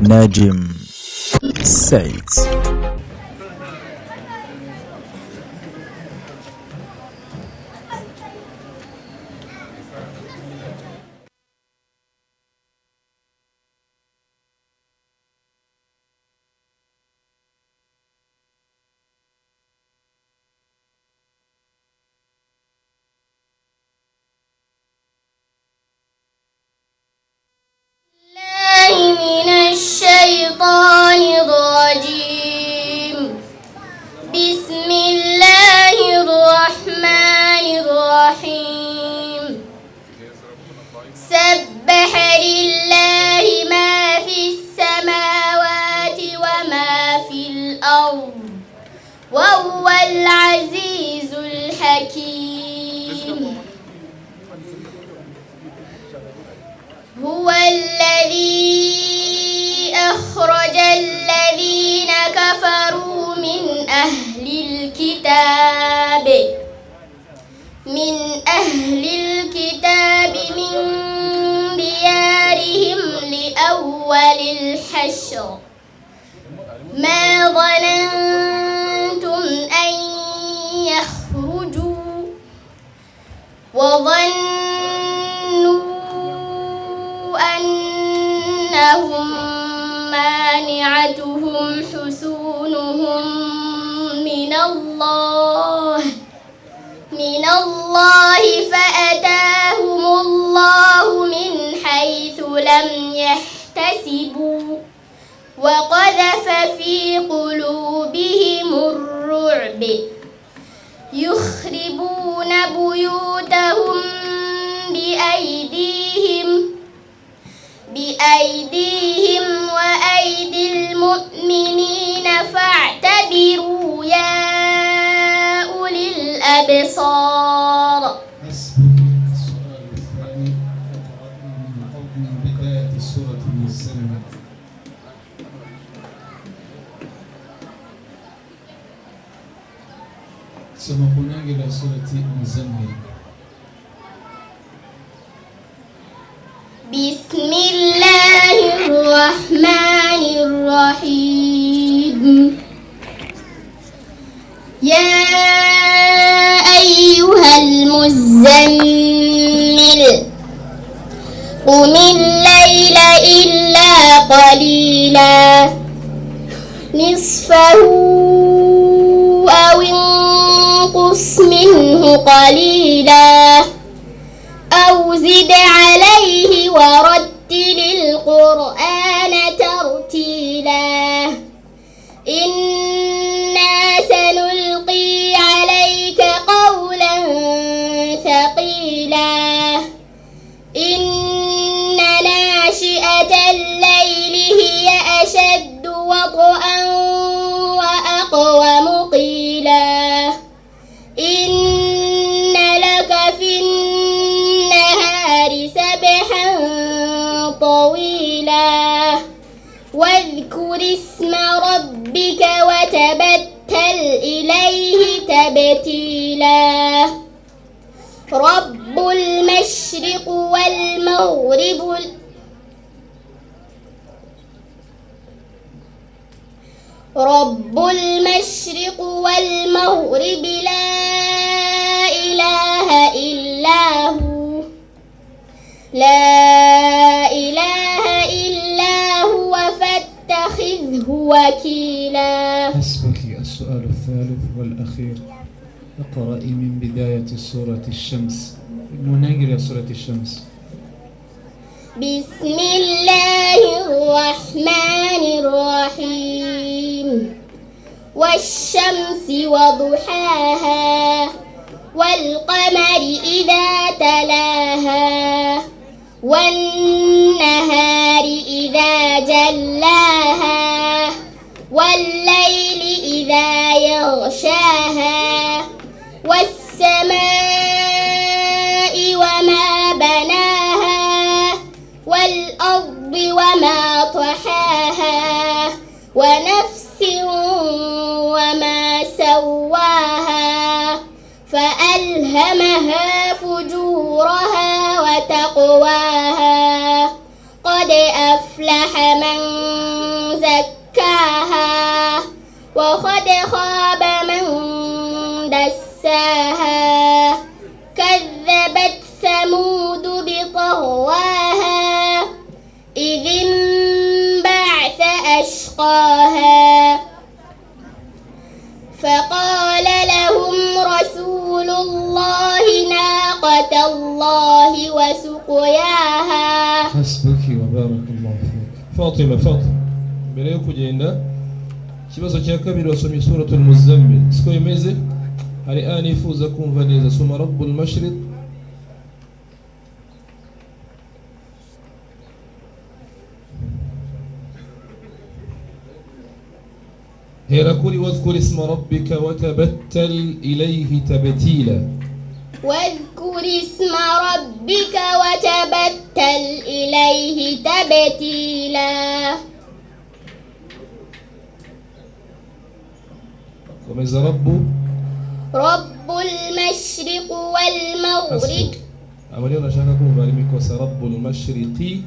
ناجم السعيد. من الشيطان الرجيم. بسم الله الرحمن الرحيم. سبح لله ما في السماوات وما في الأرض وهو العزيز الحكيم. هو الذي أخرج الذين كفروا من أهل الكتاب من ديارهم لأول الحشر ما ظننتم أن يخرجوا وظنوا أنهم مانعتهم حصونهم من الله فأتاهم الله من حيث لم يحتسبوا وقذف في قلوبهم الرعب يخربون بيوتهم بأيديهم وأيدي المؤمنين فاعتبروا يا أولي الأبصار. السؤال الثاني من بداية سورة المزمل. سبقنا إلى سورة المزمل. بسم الله الرحمن الرحيم. يا أيها المزمل قم الليل إلا قليلا نصفه أو انقص منه قليلا أو زد عليه ورتل القرآن ترتيلا. إنا سنلقي عليك قولا ثقيلا. إن ناشئة الليل هي أشد وطئا وأقوم قيلا. إن لك في النهار سبحا طويلا. واذكر اسم ربك وتبتل إليه تبتيلا. رب المشرق والمغرب لا إله إلا هو فاتخذه وكيلا. حسبك. السؤال الثالث والأخير. اقرأي من بداية سورة الشمس. ننقل سورة الشمس. بسم الله الرحمن الرحيم. والشمس وضحاها والقمر إذا تلاها والنهار إذا جلاها والليل إذا يغشاها والسماء وما بناها والأرض وما طحاها ونفس وما سواها فألهمها فجورها وتقواها قد أفلح من حسبك وبارك الله فيك. فاطمة mbere yo kugenda ikibazo cya kabiri wasomye suratul muzammil siko imeze hari ani ifuza kumva neza soma rabbul mashriq هيرا كوري واذكر اسم ربك وتبتل إليه تبتيلا واذكر اسم ربك وتبتل إليه تبتيلا وماذا رب المشرق والمغرب أولي شاككم بالميكوس رب المشرق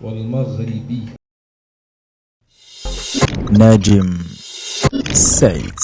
والمغرب. ناجم سيد.